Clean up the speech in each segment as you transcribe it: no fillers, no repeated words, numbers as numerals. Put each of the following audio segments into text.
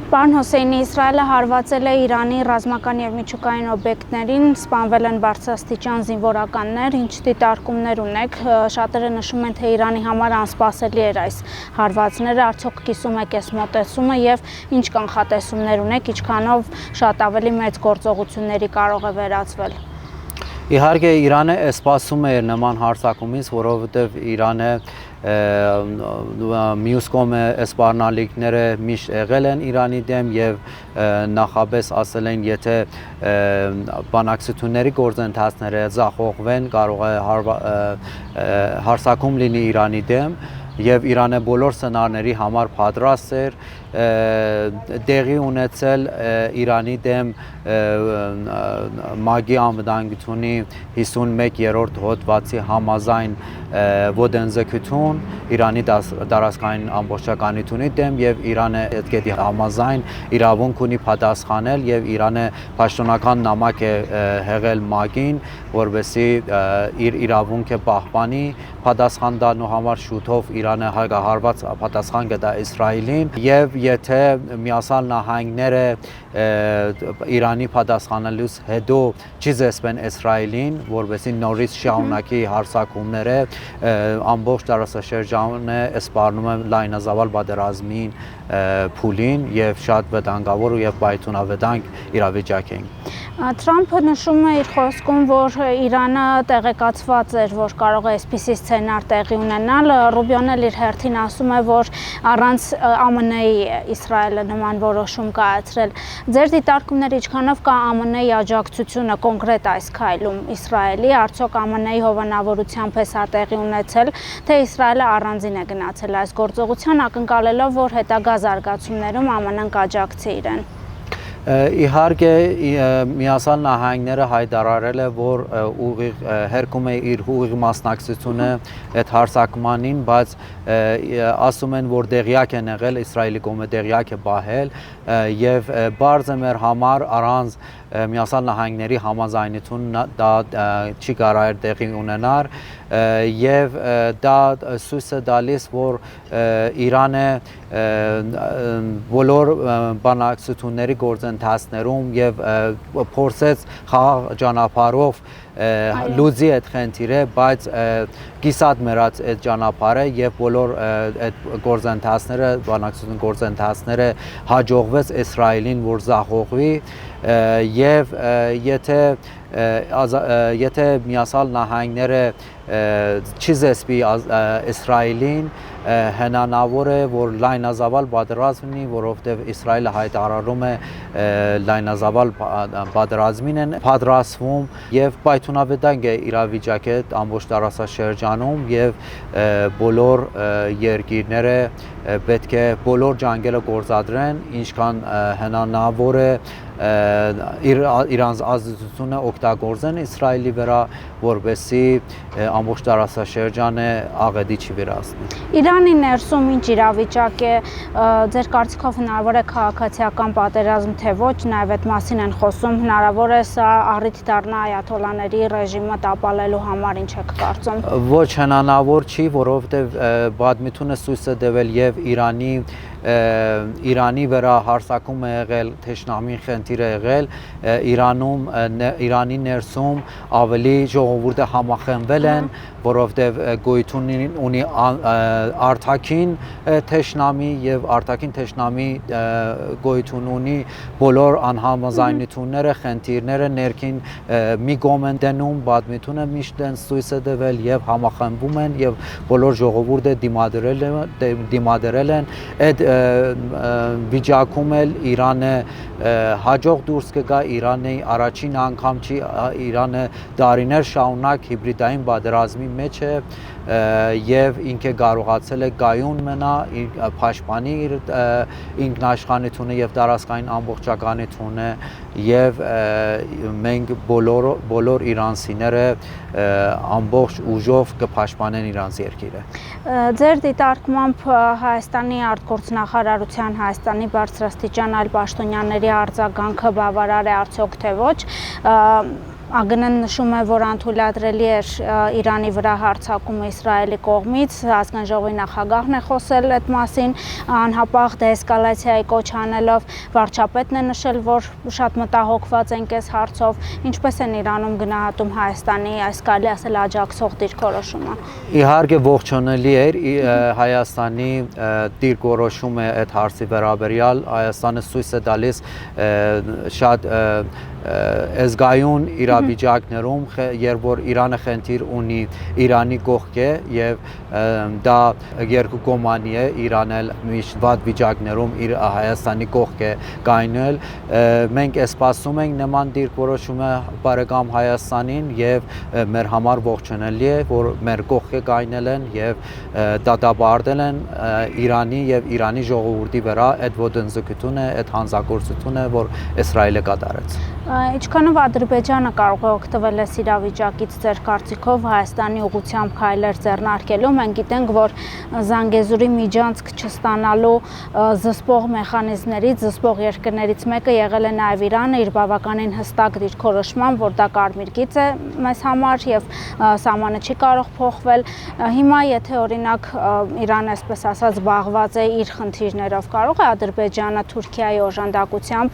Պարոն Հոսեյնի, Իսրայելը հարվածել է Իրանի ռազմական և միջուկային օբյեկտներին, սպանվել են բարձրաստիճան զինվորականներ, ինչ դիտարկումներ ունեք, շատերը նշում են, թե Իրանի համար անսպասելի էր այս հարվածները, արդյոք կիսում եք այս մոտեցումը և ինչ կանխատեսումներ ունեք, ինչքանով շատ ավելի մեծ գործողությունների կարող է վերածվել։ Իհարկե Իրանը սպասում էր նման հարձակումից, որովհետև Իրանը մյուս կողմը սպառնալիքները միշտ եղել են Իրանի դեմ եւ նախապես ասել են, եթե բանակցությունների գործընթացները ձախողվեն, կարող է հարձակում լինի Իրանի դեմ եւ Իրանը բոլոր սցենարների համար պատրաստ էր տեղի ունեցել Իրանի դեմ ՄԱԳ-ի անվտանգությունի 51-րդ հոդվածի համաձայն ոդենձգություն Իրանի տարածքային ամբողջականությունի դեմ եւ Իրանը այդ կետի համաձայն իրավունք ունի պատասխանել եւ Իրանը պաշտոնական նամակ է հղել ՄԱԳ-ին, որովհետեւ իր իրավունքը պահպանի պատասխան տալու համար շուտով Իրանը հարգահարված պատասխան կտա Իսրայելին եւ եթե Միացյալ Նահանգները Իրանի պատասխանելուց հետո չի զսպեն Իսրայելին, որովհետեւ նորից շարունակի հարձակումները ամբողջ տարածաշրջանը սպառնում է լայնածավալ պատերազմին փուլին եւ շատ վտանգավոր եւ պայթունավետանգ իրավիճակ են։ Թրամփը նշում է իր խոսքում, որ Իրանը տեղեկացված էր, որ կարող է այսպիսի սցենար տեղի ունենալ, Ռուբիոն էլ իր հերթին ասում է, որ առանց ԱՄՆ-ի Իսրայելը նման որոշում կայացրել։ Ձեր դիտարկումները ինչքանով կա ԱՄՆ-ի աջակցությունը կոնկրետ այս քայլում Իսրայելի, արդյոք ԱՄՆ-ի հովանավորությամբ է սա տեղի ունեցել, թե Իսրայելը առանձին է գնացել այս գործողության, ակնկալելով, որ հետագա զարգացումներում ԱՄՆ-ն կաջակցի իրեն։ Իհարկե Միացյալ Նահանգները հայտարարել է, որ ուղիղ հերքում է իր ուղիղ մասնակցությունը այդ հարձակմանին, բայց ասում են, որ դեղյակ են եղել, Իսրայելի կողմը դեղյակ է պահել եւ բարձ է մեր համար առանց Միացյալ Նահանգների համաձայնություն դա չի կարող տեղի ունենալ եւ դա ցույց է տալիս, որ Իրանը բոլոր բանակցությունների գործընթացներում եւ փորձեց խաղաղ ճանապարհով լուծի այդ խնդիրը, բայց կիսատ մեռած այդ ճանապարհը եւ բոլոր այդ գործընթացները, բանակցություն գործընթացները հաջողվեց Իսրայելին, որ զախողվի եւ եթե Միացյալ Նահանգները չի զսպի Իսրայելին, հնարավոր է, որ լայնածավալ պատերազմ լինի, որովհետև Իսրայելը հայտարարում է լայնածավալ պատերազմին են պատրաստվում եւ պայթունավետանգ է իրավիճակը ամբողջ տարածաշրջանում եւ բոլոր երկիրները պետք է բոլոր ջանքերը գործադրեն, ինչքան հնարավոր է իրանց ազդեցությունը օգտագործեն Իսրայելի վրա, որպեսզի ամբողջ տարածաշրջանը աղետի չի վերածնի։ Իրանի ներսում ինչ իրավիճակ է, ձեր կարծիքով հնարավոր է քաղաքացիական պատերազմ, թե ոչ, նաև այդ մասին են խոսում, հնարավոր է սա առիթ դառնա այաթոլաների ռեժիմը տապալելու համար, ինչ եք կարծում։ Ոչ հնարավոր չի, որովհետև պատմությունը ցույց է տվել եւ Իրանի վրա հարձակում է եղել, թշնամի խնդիր է եղել, Իրանի ներսում ավելի ժողովուրդը համախմբվել են, որովհետև գոյություն ունի արտաքին թշնամի եւ արտաքին թշնամի գոյություն ունի բոլոր անհամաձայնությունները, խնդիրները ներքին մի կողմ են դնում, պատմությունը միշտ են ցույց է տվել եւ համախմբում են եւ բոլոր ժողովուրդը դիմադրել են այդ վիճակում էլ Իրանը հաջող դուրս կգա, Իրանը առաջին անգամ չի, Իրանը դարիներ շարունակ հիբրիդային պատերազմի մեջ է եւ ինքը կարողացել է գայուն մնա, պաշտպանի իր ինքնաշխանությունը եւ տարածքային ամբողջականությունը եւ մենք բոլոր իրանցիները ամբողջ ուժով կպաշտպանեն իրանց երկիրը։ Ձեր դիտարկմամբ Հայաստանի արտգործնախարարության, Հայաստանի բարձրաստիճան այլ պաշտոնյաների արձագանքը բավարար է արդյոք թե ոչ։ ԱԳՆ-ն նշում է, որ անթույլատրելի էր Իրանի վրա հարձակումը Իսրայելի կողմից, ազգային ժողովի նախագահն է խոսել այդ մասին, անհապաղ դեէսկալացիայի կոչ անելով, վարչապետն է նշել, որ շատ մտահոգված ենք այս հարցով, ինչպես են Իրանում գնահատում Հայաստանի այս կարելի ասել աջակցող դիրքորոշումը։ Իհարկե ողջունելի էր Հայաստանի դիրքորոշումը այդ հարցի վերաբերյալ, Հայաստանը ցույց է տալիս շատ Ezgայուն իրավիճակներում, երբ որ Իրանը խնդիր ունի Իրանի կողք է եւ դա երկու կողմանի է, Իրանը միշտ վատ վիճակներում իր Հայաստանի կողք է կայնել, մենք սպասում ենք նման դիրքորոշումը բարեկամ Հայաստանին եւ մեր համար ողջունելի է, որ մեր կողք է կայնել են եւ դատապարտել են Իրանի եւ Իրանի ժողովրդի վրա այդ ոտնձգությունը, այդ հանցագործությունը, որ Իսրայելը կատարեց։ Ինչքանով Ադրբեջանը կարող է օգտվել այս իրավիճակից ձեր կարծիքով Հայաստանի ուղղությամբ քայլեր ձեռնարկելու, մենք գիտենք, որ Զանգեզուրի միջանցք չստանալու զսպող մեխանիզմներից, զսպող երկրներից մեկը եղել է նաև Իրանը իր բավականին հստակ դիրքորոշմամբ, որ դա կարմիր գիծ է մեզ համար եւ սահմանը չի կարող փոխվել։ Հիմա եթե օրինակ Իրանը, այսպես ասած, զբաղված է իր խնդիրներով, կարող է Ադրբեջանը Թուրքիայի օժանդակությամբ,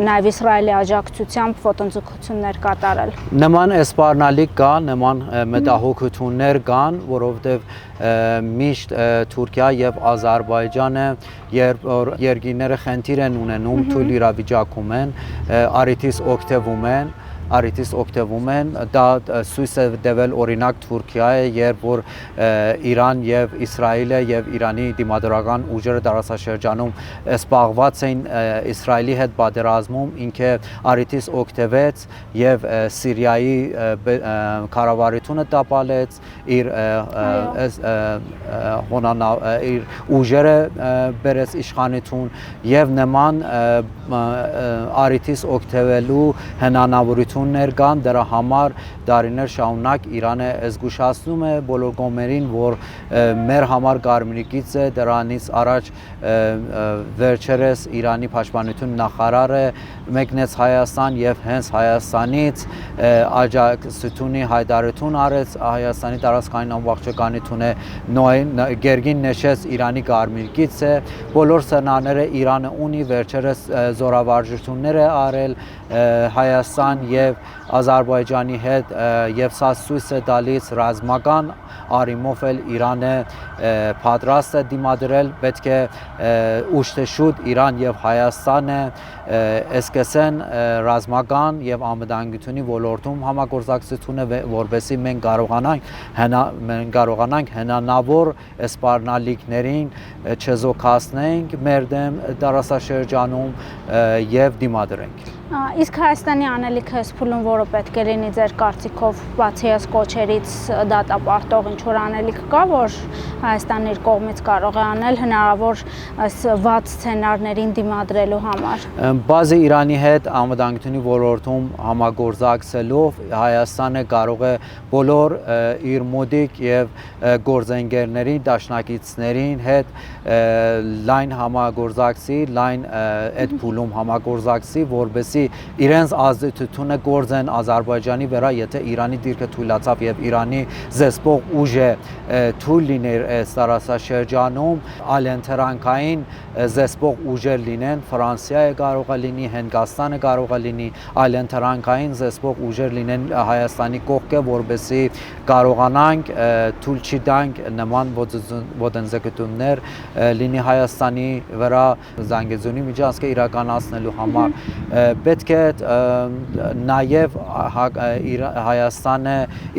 նաև Իսրայելի աջակցությամբ ոտնձգություններ կատարել։ Նման սպառնալիք կա, նման մտահոգություններ կան, որովհետև միշտ Թուրքիա եւ Ադրբեջանը երբ երկիները խնդիր են ունենում, թույլ իրավիճակում են, առիթից օգտվում են, դա ցույց է տվել օրինակ Թուրքիայի, երբ որ Իրան եւ Իսրայելը եւ Իրանի դիմադրական ուժերը տարածաշրջանում սպառված էին Իսրայելի հետ պատերազմում, ինքը առիթից օգտվեց եւ Սիրիայի կառավարությունը տապալեց, իր ուժերը բերեց իշխանություն եւ նման առիթից օգտվելու հնարավորություններ կան, դրա համար դարիներ շարունակ Իրանը զգուշացնում է բոլոր կողմերին, որ մեր համար կարմիր գիծ է, դրանից առաջ վերջերս Իրանի պաշտպանություն նախարարը մեկնեց Հայաստան եւ հենց Հայաստանից աջակցությունի հայտարարություն արեց, Հայաստանի տարածքային ամբողջականությունը գերգին նշեց Իրանի կարմիր գիծը, բոլոր սցենարները Իրանը ունի, վերջերս զորավարժություններ է արել Հայաստան եւ Ադրբեջանի հետ եւ սա ցույց է տալիս ռազմական արիմով էլ Իրանը պատրաստ է դիմադրել, պետք է ուշտեշուտ Իրան եւ Հայաստանը սկսեն ռազմական եւ անվտանգությունի ոլորտում համագործակցությունը, որովհետեւ մենք կարողանանք հնարավոր սպառնալիքներին չզոքացնենք մեր դեմ տարածաշրջանում եւ դիմադրենք։ Իսկ Հայաստանի անելիքը այս փուլում որը պետք է լինի ձեր կարծիքով, բացի այս կոչերից դատապարտող ինչ-որ անելիք կա, որ Հայաստանը իր կողմից կարող է անել հնարավոր այս վատ սցենարներին դիմադրելու համար։ Բազի Իրանի հետ անվտանգությունի ոլորտում համագործակցելով Հայաստանը կարող է բոլոր իր մոդիկ եւ գործընկերների, դաշնակիցներին հետ լայն համագործակցի, լայն այդ փուլում համագործակցի, որովհետեւ իրենց ազդեցությունը գործեն Ադրբեջանի վրա, եթե Իրանի դիրքը թույլաtsավ եւ Իրանի զսպող ուժը թույլ լիներ այս տարածաշրջանում, ալենթերանկային զսպող ուժեր լինեն, Ֆրանսիայը կարող է լինի, Հնդկաստանը կարող է լինի, ալենթերանկային զսպող ուժեր լինեն Հայաստանի կողքը, որովհետեւ կարողանանք թույլ չտանք նման ոտնձգություններ լինի Հայաստանի վրա Զանգեզուրի միջանցքը իրականացնելու համար։ Պետք է նաև Հայաստանը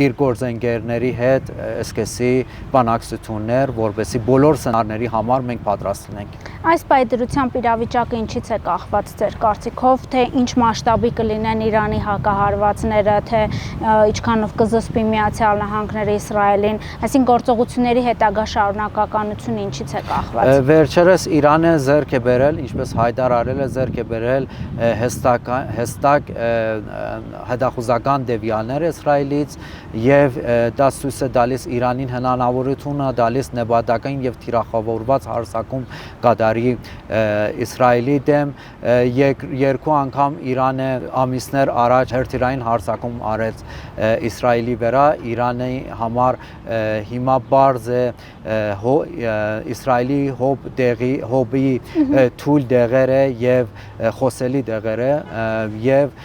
իր գործընկերների հետ սկսի բանակցություններ, որովհետեւ բոլոր սցենարների համար մենք պատրաստ լինենք։ Այս պայծրությամբ իրավիճակը ինչից է կախված ձեր կարծիքով, թե ինչ մասշտաբի կլինեն Իրանի հակահարվածները, թե ինչքանով կզսպի Միացյալ Նահանգները Իսրայելին, այսինքն գործողությունների հետագա շարունակականությունը ինչից է կախված։ Վերջերս Իրանը ձեռք է բերել, ինչպես հայտարարել է, ձեռք է բերել հստակ հետախուզական դեպիներ Իսրայելից եւ դա ցույց է տալիս Իրանին հնարավորությունը տալիս նպատակային եւ թիրախավորված հարձակում կատարի տարի Իսրայելի դեմ, երկու անգամ Իրանը ամիսներ առաջ հերթիրային հարձակում արեց Իսրայելի վրա, Իրանի համար հիմա բարձ է Իսրայելի հոբի թույլ դեղերը եւ խոսելի դեղերը եւ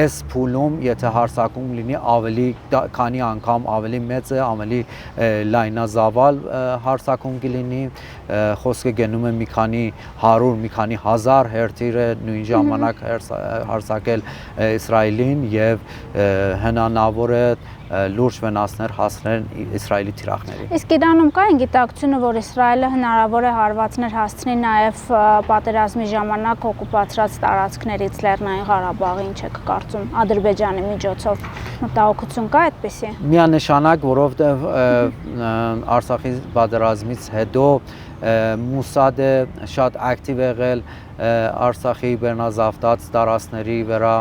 այս փուլում եթե հարձակում լինի ավելի քանի անգամ ավելի մեծ է, ավելի լայնազավալ հարձակում կլինի, խոսքը գնում է մի քանի 100, մի քանի 1000 հերթիրը նույն ժամանակ հարձակել Իսրայելին եւ հնանավոր է լուրջ վնասներ հասնել Իսրայելի թիրախներին։ Իսկ Իրանում կա այն գիտակցությունը, որ Իսրայելը հնարավոր է հարվածներ հասցնի նաև պատերազմի ժամանակ օկուպացրած տարածքներից Լեռնային Ղարաբաղի, ինչ եք կարծում, Ադրբեջանի միջոցով մտահոգություն կա այդպիսի։ Միանշանակ, որովհետև Արցախի պատերազմից հետո Մուսադը շատ ակտիվ եղել Արցախի բեռնազավթած տարածքների վրա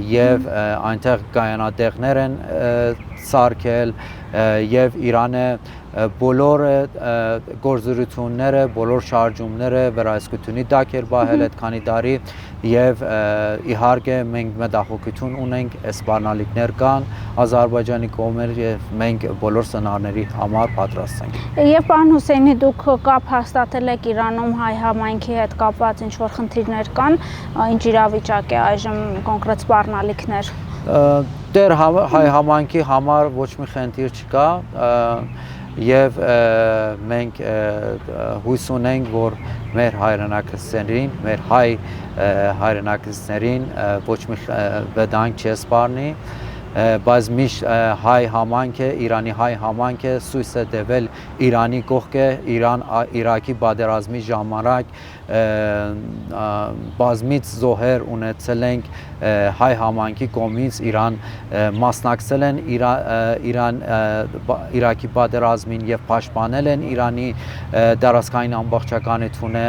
եւ այնտեղ կայանատեղներ են սարքել եւ Իրանը բոլոր գործողությունները, բոլոր շարժումները վերահսկությունի տակ էր բահել այդ քանի տարի եւ իհարկե մենք մտահոգություն ունենք, սպառնալիքներ կան Ադրբեջանի կողմեր եւ մենք բոլոր սցենարների համար պատրաստ ենք։ Եվ պարոն Հուսեյնի, դուք կապ հաստատել եք Իրանում հայ համայնքի հետ կապված ինչ որ խնդիրներ կան, ինչ իրավիճակ է այժմ կոնկրետ սպառնալիքներ։ Դեռ հայ համայնքի համար ոչ մի խնդիր չկա եւ մենք հույս ունենք, որ մեր հայրենակիցներին, մեր հայ հայրենակիցներին ոչ մի վտանգ չի սպառնի, բայց միշտ հայ համայնքը, Իրանի հայ համայնքը ցույց է տվել Իրանի կողքը, Իրաքի պատերազմի ժամանակ բազմից զոհեր ունեցել ենք հայ համայնքի կողմից Իրան մասնակցել են Իրաքի պատերազմին եւ պաշտպանել են Իրանի տարածքային ամբողջականությունը,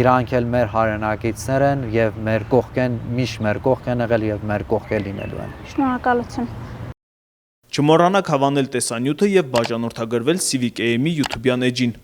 իրանք էլ մեր հայրենակիցներ են եւ մեր կողքեն միշտ մեր կողք են եղել եւ մեր կողք է լինելու են։ Շնորհակալություն։ Չմոռանաք հավանել տեսանյութը եւ բաժանորդագրվել Civic AM-ի YouTube-յան էջին։